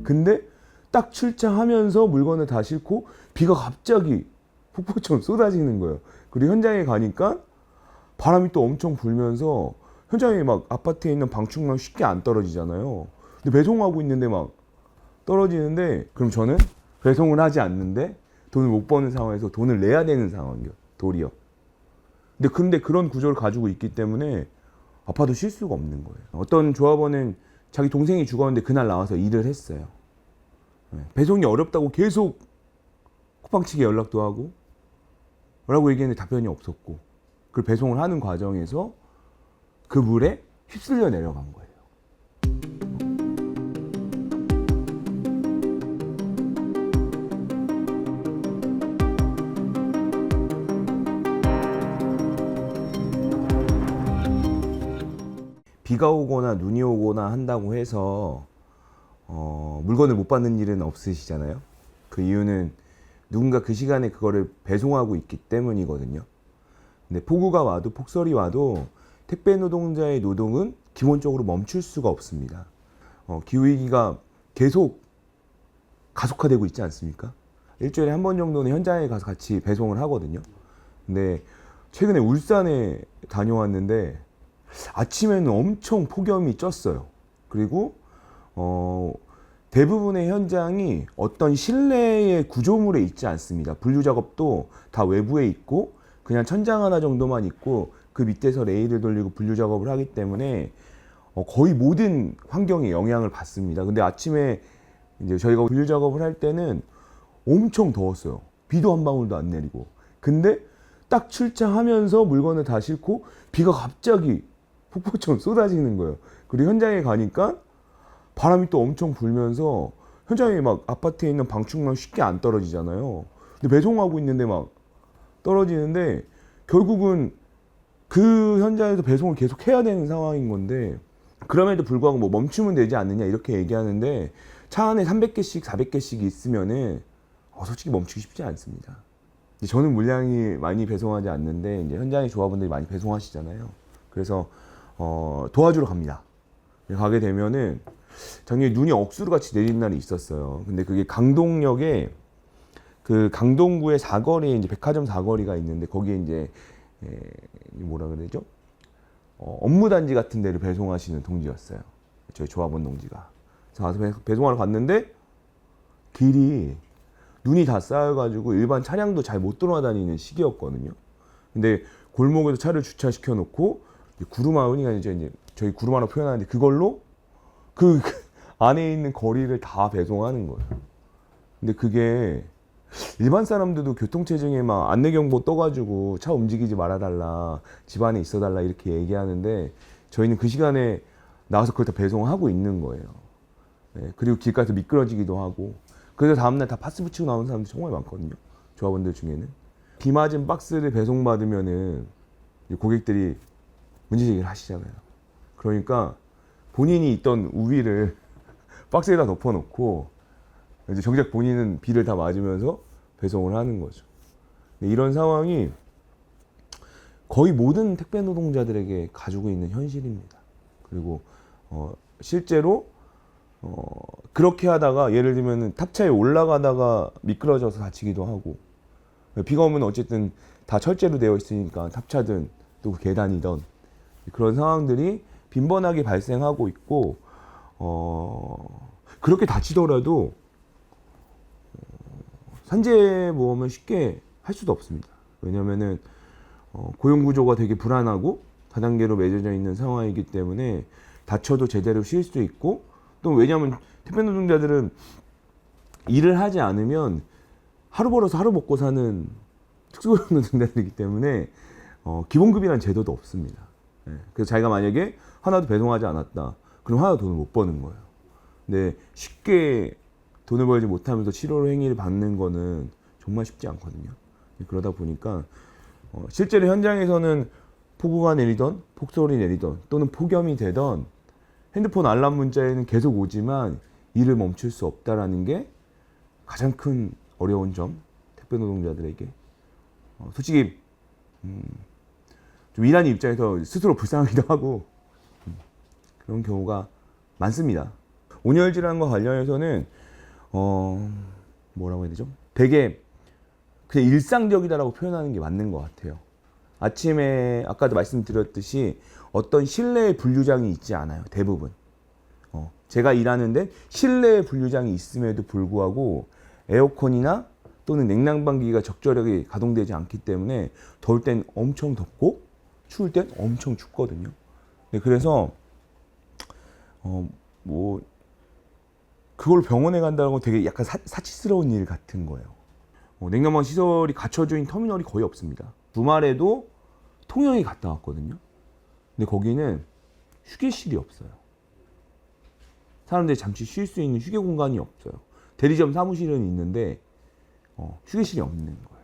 근데 딱 출장하면서 물건을 다 싣고 비가 갑자기 폭포처럼 쏟아지는 거예요. 그리고 현장에 가니까 바람이 또 엄청 불면서 현장에 막 아파트에 있는 방충망 쉽게 안 떨어지잖아요. 근데 배송하고 있는데 막 떨어지는데, 그럼 저는 배송을 하지 않는데 돈을 못 버는 상황에서 돈을 내야 되는 상황이요, 도리어. 근데 그런 구조를 가지고 있기 때문에 아파도 쉴 수가 없는 거예요. 어떤 조합원은 자기 동생이 죽었는데 그날 나와서 일을 했어요. 배송이 어렵다고 계속 쿠팡측에 연락도 하고 라고 얘기했는데 답변이 없었고, 그 배송을 하는 과정에서 그 물에 휩쓸려 내려간 거예요. 비가 오거나 눈이 오거나 한다고 해서 물건을 못 받는 일은 없으시잖아요. 그 이유는 누군가 그 시간에 그거를 배송하고 있기 때문이거든요. 근데 폭우가 와도 폭설이 와도 택배 노동자의 노동은 기본적으로 멈출 수가 없습니다. 기후위기가 계속 가속화되고 있지 않습니까? 일주일에 한 번 정도는 현장에 가서 같이 배송을 하거든요. 근데 최근에 울산에 다녀왔는데 아침에는 엄청 폭염이 쪘어요. 그리고 대부분의 현장이 어떤 실내의 구조물에 있지 않습니다. 분류 작업도 다 외부에 있고 그냥 천장 하나 정도만 있고 그 밑에서 레일을 돌리고 분류 작업을 하기 때문에 거의 모든 환경에 영향을 받습니다. 근데 아침에 이제 저희가 분류 작업을 할 때는 엄청 더웠어요. 비도 한 방울도 안 내리고. 근데 딱 출장하면서 물건을 다 싣고 비가 갑자기 폭포처럼 쏟아지는 거예요. 그리고 현장에 가니까 바람이 또 엄청 불면서 현장에 막 아파트에 있는 방충망 쉽게 안 떨어지잖아요. 근데 배송하고 있는데 막 떨어지는데 결국은 그 현장에서 배송을 계속 해야 되는 상황인 건데, 그럼에도 불구하고 뭐 멈추면 되지 않느냐 이렇게 얘기하는데 차 안에 300개씩 400개씩 있으면은 솔직히 멈추기 쉽지 않습니다. 저는 물량이 많이 배송하지 않는데 이제 현장의 조합원들이 많이 배송하시잖아요. 그래서 도와주러 갑니다. 가게 되면은 작년에 눈이 억수로 같이 내린 날이 있었어요. 근데 그게 강동역에 그 강동구의 사거리에 이제 백화점 사거리가 있는데 거기에 이제 뭐라 그러죠? 업무단지 같은 데를 배송하시는 동지였어요. 저희 조합원 동지가. 그래서 가서 배송하러 갔는데 길이 눈이 다 쌓여가지고 일반 차량도 잘 못 돌아다니는 시기였거든요. 근데 골목에서 차를 주차시켜 놓고 구루마은이가 이제 저희 구루마로 표현하는데 그걸로 그 안에 있는 거리를 다 배송하는 거예요. 근데 그게 일반 사람들도 교통체증에 막 안내경보 떠가지고 차 움직이지 말아달라, 집 안에 있어달라 이렇게 얘기하는데 저희는 그 시간에 나와서 그걸 다 배송하고 있는 거예요. 그리고 길가에서 미끄러지기도 하고. 그래서 다음날 다 파스 붙이고 나오는 사람들이 정말 많거든요. 조합원들 중에는. 비 맞은 박스를 배송받으면은 고객들이 문제제기를 하시잖아요. 그러니까 본인이 있던 우위를 박스에다 덮어놓고 이제 정작 본인은 비를 다 맞으면서 배송을 하는 거죠. 이런 상황이 거의 모든 택배 노동자들에게 가지고 있는 현실입니다. 그리고 실제로 그렇게 하다가 예를 들면 탑차에 올라가다가 미끄러져서 다치기도 하고, 비가 오면 어쨌든 다 철제로 되어 있으니까 탑차든 또 계단이든 그런 상황들이 빈번하게 발생하고 있고, 그렇게 다치더라도 산재보험을 쉽게 할 수도 없습니다. 왜냐면은 고용구조가 되게 불안하고 다단계로 맺어져 있는 상황이기 때문에 다쳐도 제대로 쉴 수 있고, 또 왜냐하면 택배 노동자들은 일을 하지 않으면 하루 벌어서 하루 먹고 사는 특수고용 노동자들이기 때문에 기본급이라는 제도도 없습니다. 그래서 자기가 만약에 하나도 배송하지 않았다, 그럼 하나도 돈을 못 버는 거예요. 근데 쉽게 돈을 벌지 못하면서 실효 행위를 받는 거는 정말 쉽지 않거든요. 그러다 보니까 실제로 현장에서는 폭우가 내리던 폭설이 내리던 또는 폭염이 되던 핸드폰 알람 문자에는 계속 오지만 일을 멈출 수 없다라는 게 가장 큰 어려운 점, 택배 노동자들에게. 솔직히 좀 일하는 입장에서 스스로 불쌍하기도 하고 그런 경우가 많습니다. 온열 질환과 관련해서는 뭐라고 해야 되죠? 되게 그냥 일상적이다라고 표현하는 게 맞는 것 같아요. 아침에 아까도 말씀드렸듯이 어떤 실내에 분류장이 있지 않아요. 대부분. 제가 일하는데 실내에 분류장이 있음에도 불구하고 에어컨이나 또는 냉난방기가 적절하게 가동되지 않기 때문에 더울 땐 엄청 덥고 추울 땐 엄청 춥거든요. 네, 그래서 뭐 그걸 병원에 간다는 건 되게 약간 사치스러운 일 같은 거예요. 냉난방 시설이 갖춰져 있는 터미널이 거의 없습니다. 주말에도 통영에 갔다 왔거든요. 근데 거기는 휴게실이 없어요. 사람들이 잠시 쉴 수 있는 휴게 공간이 없어요. 대리점 사무실은 있는데 휴게실이 없는 거예요.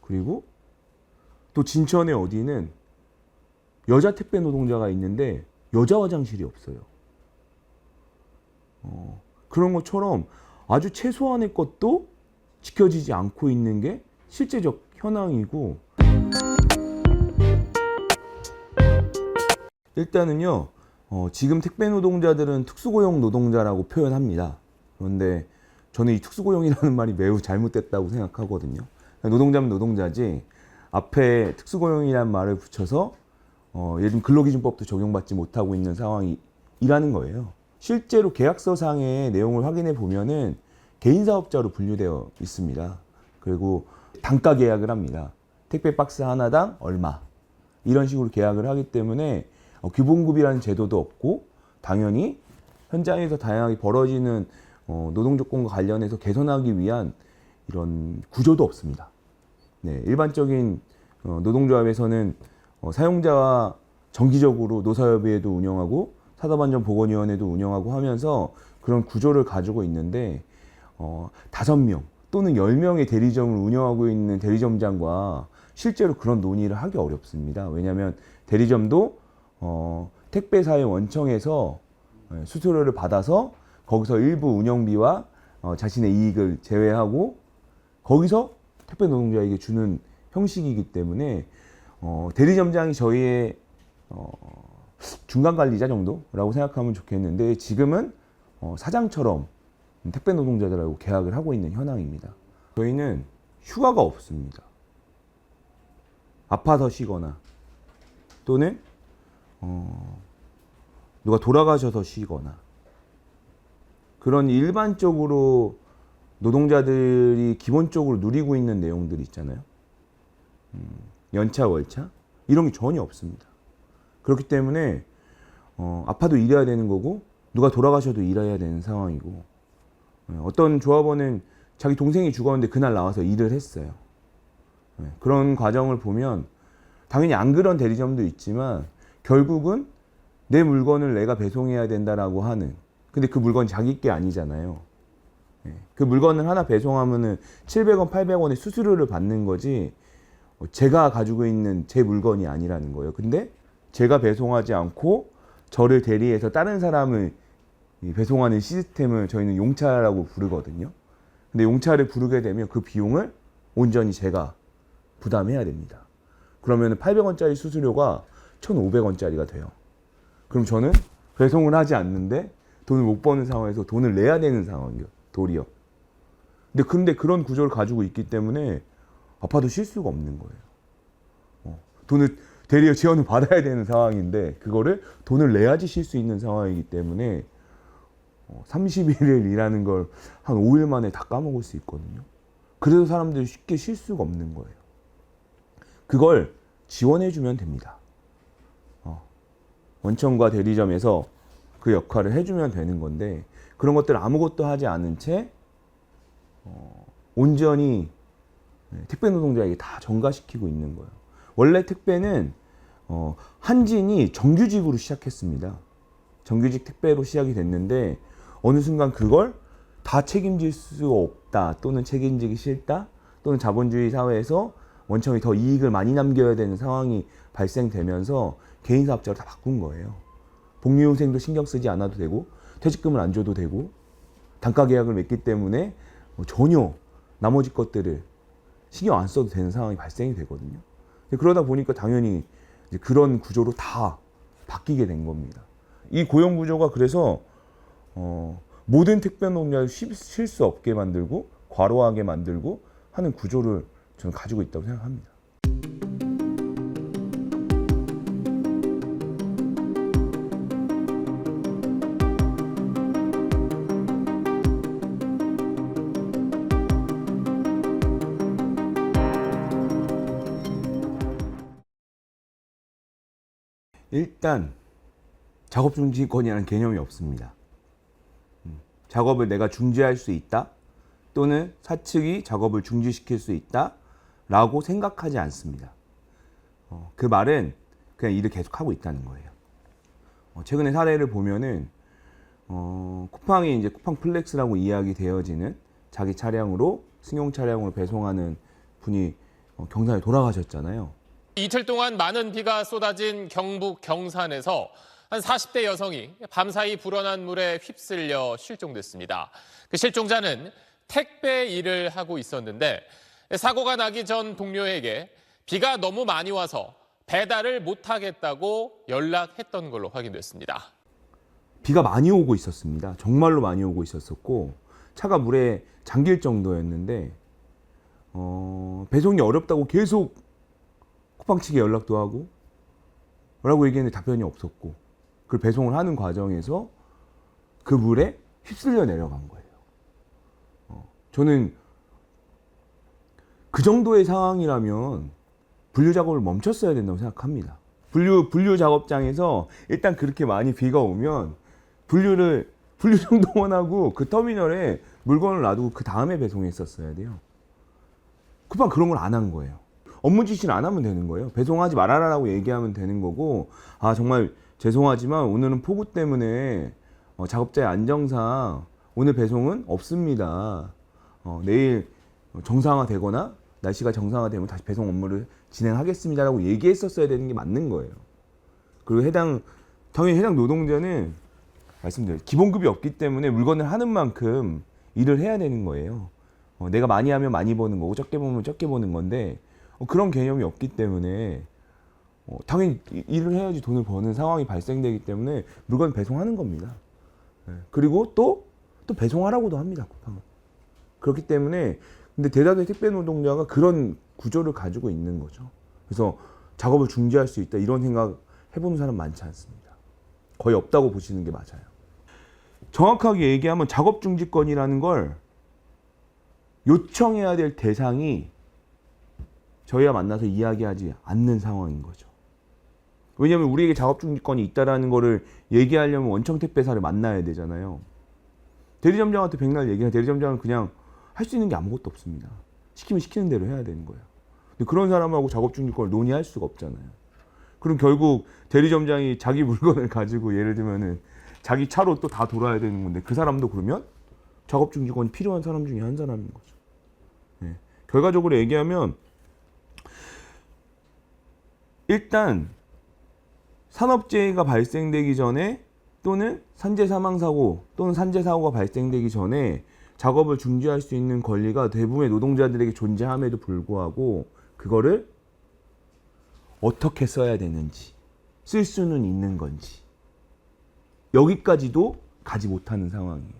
그리고 또 진천에 어디는 여자 택배 노동자가 있는데 여자 화장실이 없어요. 그런 것처럼 아주 최소한의 것도 지켜지지 않고 있는 게 실제적 현황이고, 일단은요, 지금 택배 노동자들은 특수고용 노동자라고 표현합니다. 그런데 저는 이 특수고용이라는 말이 매우 잘못됐다고 생각하거든요. 노동자면 노동자지 앞에 특수고용이라는 말을 붙여서 예를 들면 근로기준법도 적용받지 못하고 있는 상황이라는 거예요. 실제로 계약서상의 내용을 확인해 보면은 개인사업자로 분류되어 있습니다. 그리고 단가 계약을 합니다. 택배 박스 하나당 얼마 이런 식으로 계약을 하기 때문에 기본급이라는 제도도 없고, 당연히 현장에서 다양하게 벌어지는 노동 조건과 관련해서 개선하기 위한 이런 구조도 없습니다. 네, 일반적인 노동조합에서는 사용자와 정기적으로 노사협의회도 운영하고 사업안전보건위원회도 운영하고 하면서 그런 구조를 가지고 있는데 5명 또는 10명의 대리점을 운영하고 있는 대리점장과 실제로 그런 논의를 하기 어렵습니다. 왜냐하면 대리점도 택배사의 원청에서 수수료를 받아서 거기서 일부 운영비와 자신의 이익을 제외하고 거기서 택배 노동자에게 주는 형식이기 때문에 대리점장이 저희의 중간 관리자 정도라고 생각하면 좋겠는데, 지금은 사장처럼 택배 노동자들하고 계약을 하고 있는 현황입니다. 저희는 휴가가 없습니다. 아파서 쉬거나 또는 누가 돌아가셔서 쉬거나, 그런 일반적으로 노동자들이 기본적으로 누리고 있는 내용들이 있잖아요. 연차, 월차 이런 게 전혀 없습니다. 그렇기 때문에 아파도 일해야 되는 거고 누가 돌아가셔도 일해야 되는 상황이고, 어떤 조합원은 자기 동생이 죽었는데 그날 나와서 일을 했어요. 그런 과정을 보면 당연히 안 그런 대리점도 있지만 결국은 내 물건을 내가 배송해야 된다라고 하는, 근데 그 물건 자기 게 아니잖아요. 그 물건을 하나 배송하면은 700원, 800원의 수수료를 받는 거지 제가 가지고 있는 제 물건이 아니라는 거예요. 근데 제가 배송하지 않고 저를 대리해서 다른 사람을 배송하는 시스템을 저희는 용차라고 부르거든요. 근데 용차를 부르게 되면 그 비용을 온전히 제가 부담해야 됩니다. 그러면 800원짜리 수수료가 1,500원짜리가 돼요. 그럼 저는 배송을 하지 않는데 돈을 못 버는 상황에서 돈을 내야 되는 상황이에요. 도리어. 근데 그런 구조를 가지고 있기 때문에 아파도 쉴 수가 없는 거예요. 돈을 대리어 지원을 받아야 되는 상황인데 그거를 돈을 내야지 쉴 수 있는 상황이기 때문에 30일을 일하는 걸 한 5일 만에 다 까먹을 수 있거든요. 그래서 사람들이 쉽게 쉴 수가 없는 거예요. 그걸 지원해주면 됩니다. 원청과 대리점에서 그 역할을 해주면 되는 건데, 그런 것들을 아무것도 하지 않은 채 온전히 택배 노동자에게 다 전가시키고 있는 거예요. 원래 택배는 한진이 정규직으로 시작했습니다. 정규직 택배로 시작이 됐는데 어느 순간 그걸 다 책임질 수 없다, 또는 책임지기 싫다, 또는 자본주의 사회에서 원청이 더 이익을 많이 남겨야 되는 상황이 발생되면서 개인사업자로 다 바꾼 거예요. 복리후생도 신경 쓰지 않아도 되고 퇴직금을 안 줘도 되고 단가 계약을 맺기 때문에 전혀 나머지 것들을 신경 안 써도 되는 상황이 발생이 되거든요. 그러다 보니까 당연히 이제 그런 구조로 다 바뀌게 된 겁니다. 이 고용 구조가 그래서 모든 택배 노동자를 쉴 수 없게 만들고 과로하게 만들고 하는 구조를 저는 가지고 있다고 생각합니다. 일단 작업 중지권이라는 개념이 없습니다. 작업을 내가 중지할 수 있다 또는 사측이 작업을 중지시킬 수 있다 라고 생각하지 않습니다. 그 말은 그냥 일을 계속하고 있다는 거예요. 최근에 사례를 보면은 쿠팡이 이제 쿠팡 플렉스라고 이야기 되어지는 자기 차량으로 승용 차량으로 배송하는 분이 경산에 돌아가셨잖아요. 이틀 동안 많은 비가 쏟아진 경북 경산에서 한 40대 여성이 밤사이 불어난 물에 휩쓸려 실종됐습니다. 그 실종자는 택배 일을 하고 있었는데 사고가 나기 전 동료에게 비가 너무 많이 와서 배달을 못하겠다고 연락했던 걸로 확인됐습니다. 비가 많이 오고 있었습니다. 정말로 많이 오고 있었었고 차가 물에 잠길 정도였는데 배송이 어렵다고 계속 쿠팡 측에 연락도 하고 뭐라고 얘기했는데 답변이 없었고 그 배송을 하는 과정에서 그 물에 휩쓸려 내려간 거예요. 저는 그 정도의 상황이라면 분류 작업을 멈췄어야 된다고 생각합니다. 분류 작업장에서 일단 그렇게 많이 비가 오면 분류 정도만 하고 그 터미널에 물건을 놔두고 그 다음에 배송했었어야 돼요. 쿠팡 그런 걸 안 한 거예요. 업무 지시를 안 하면 되는 거예요. 배송하지 말아라라고 얘기하면 되는 거고, 아 정말 죄송하지만 오늘은 폭우 때문에 작업자의 안정상 오늘 배송은 없습니다. 내일 정상화되거나 날씨가 정상화되면 다시 배송 업무를 진행하겠습니다라고 얘기했었어야 되는 게 맞는 거예요. 그리고 당연히 해당 노동자는 말씀드려요. 기본급이 없기 때문에 물건을 하는 만큼 일을 해야 되는 거예요. 내가 많이 하면 많이 버는 거고 적게 보면 적게 버는 건데 그런 개념이 없기 때문에 당연히 일을 해야지 돈을 버는 상황이 발생되기 때문에 물건 배송하는 겁니다. 그리고 또 배송하라고도 합니다. 쿠팡은. 그렇기 때문에 근데 대다수의 택배 노동자가 그런 구조를 가지고 있는 거죠. 그래서 작업을 중지할 수 있다 이런 생각 해보는 사람 많지 않습니다. 거의 없다고 보시는 게 맞아요. 정확하게 얘기하면 작업 중지권이라는 걸 요청해야 될 대상이 저희와 만나서 이야기하지 않는 상황인 거죠. 왜냐하면 우리에게 작업 중지권이 있다라는 거를 얘기하려면 원청 택배사를 만나야 되잖아요. 대리점장한테 백날 얘기해. 대리점장은 그냥 할 수 있는 게 아무것도 없습니다. 시키면 시키는 대로 해야 되는 거예요. 근데 그런 사람하고 작업 중지권을 논의할 수가 없잖아요. 그럼 결국 대리점장이 자기 물건을 가지고 예를 들면은 자기 차로 또 다 돌아야 되는 건데 그 사람도 그러면 작업 중지권이 필요한 사람 중에 한 사람인 거죠. 네. 결과적으로 얘기하면 일단 산업재해가 발생되기 전에 또는 산재 사망사고 또는 산재 사고가 발생되기 전에 작업을 중지할 수 있는 권리가 대부분의 노동자들에게 존재함에도 불구하고 그거를 어떻게 써야 되는지 쓸 수는 있는 건지 여기까지도 가지 못하는 상황이에요.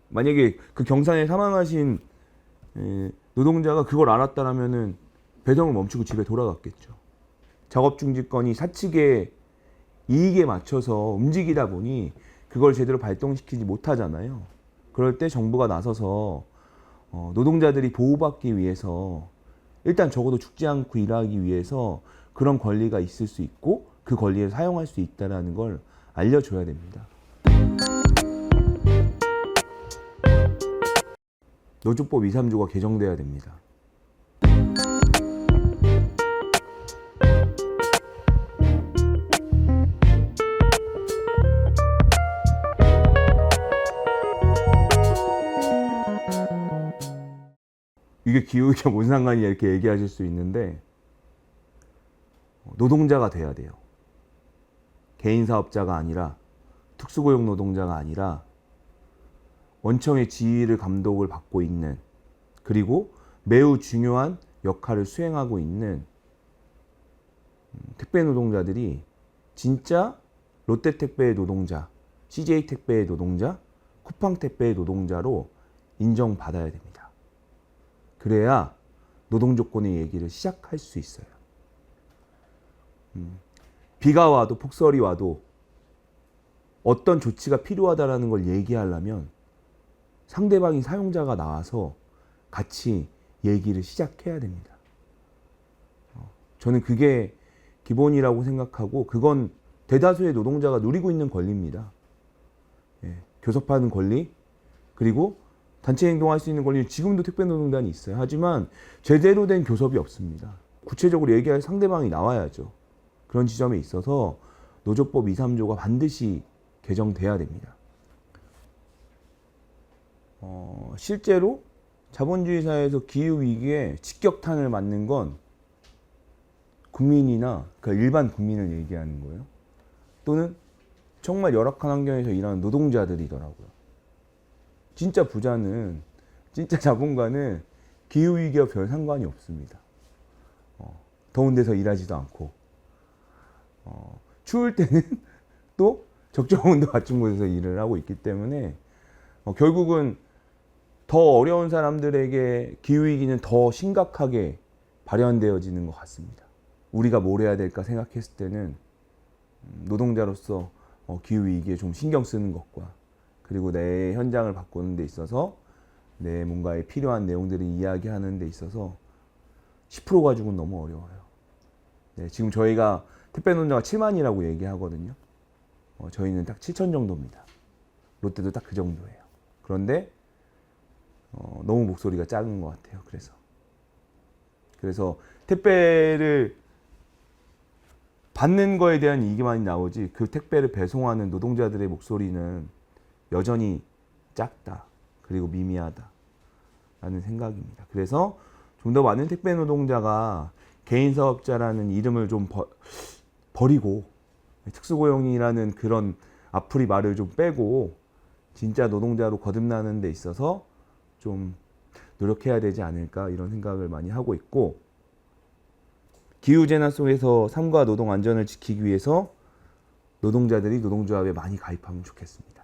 만약에 그 경산에 사망하신 노동자가 그걸 알았다라면은 배송을 멈추고 집에 돌아갔겠죠. 작업 중지권이 사측의 이익에 맞춰서 움직이다 보니 그걸 제대로 발동시키지 못하잖아요. 그럴 때 정부가 나서서 노동자들이 보호받기 위해서 일단 적어도 죽지 않고 일하기 위해서 그런 권리가 있을 수 있고 그 권리를 사용할 수 있다는 걸 알려줘야 됩니다. 노조법 2, 3조가 개정돼야 됩니다. 이게 기후위기와 뭔 상관이냐 이렇게 얘기하실 수 있는데 노동자가 돼야 돼요. 개인 사업자가 아니라 특수고용 노동자가 아니라 원청의 지휘를 감독을 받고 있는 그리고 매우 중요한 역할을 수행하고 있는 택배 노동자들이 진짜 롯데택배의 노동자, CJ 택배의 노동자, 쿠팡 택배의 노동자로 인정받아야 됩니다. 그래야 노동 조건의 얘기를 시작할 수 있어요. 비가 와도 폭설이 와도 어떤 조치가 필요하다라는 걸 얘기하려면 상대방이 사용자가 나와서 같이 얘기를 시작해야 됩니다. 저는 그게 기본이라고 생각하고 그건 대다수의 노동자가 누리고 있는 권리입니다. 교섭하는 권리, 그리고 단체 행동할 수 있는 권리, 지금도 택배노동단이 있어요. 하지만 제대로 된 교섭이 없습니다. 구체적으로 얘기할 상대방이 나와야죠. 그런 지점에 있어서 노조법 2, 3조가 반드시 개정돼야 됩니다. 실제로 자본주의 사회에서 기후위기에 직격탄을 맞는 건 국민이나 그러니까 일반 국민을 얘기하는 거예요. 또는 정말 열악한 환경에서 일하는 노동자들이더라고요. 진짜 부자는, 진짜 자본가는 기후위기와 별 상관이 없습니다. 더운 데서 일하지도 않고 추울 때는 또 적정 온도 갖춘 곳에서 일을 하고 있기 때문에 결국은 더 어려운 사람들에게 기후위기는 더 심각하게 발현되어지는 것 같습니다. 우리가 뭘 해야 될까 생각했을 때는 노동자로서 기후위기에 좀 신경 쓰는 것과 그리고 내 현장을 바꾸는 데 있어서 내 뭔가에 필요한 내용들을 이야기하는 데 있어서 10% 가지고는 너무 어려워요. 네, 지금 저희가 택배 노동자가 7만이라고 얘기하거든요. 저희는 딱 7천 정도입니다. 롯데도 딱 그 정도예요. 그런데 너무 목소리가 작은 것 같아요. 그래서 택배를 받는 거에 대한 이익만 나오지 그 택배를 배송하는 노동자들의 목소리는 여전히 작다. 그리고 미미하다. 라는 생각입니다. 그래서 좀 더 많은 택배 노동자가 개인 사업자라는 이름을 좀 버리고 특수고용이라는 그런 앞풀이 말을 좀 빼고 진짜 노동자로 거듭나는 데 있어서 좀 노력해야 되지 않을까 이런 생각을 많이 하고 있고, 기후재난 속에서 삶과 노동 안전을 지키기 위해서 노동자들이 노동조합에 많이 가입하면 좋겠습니다.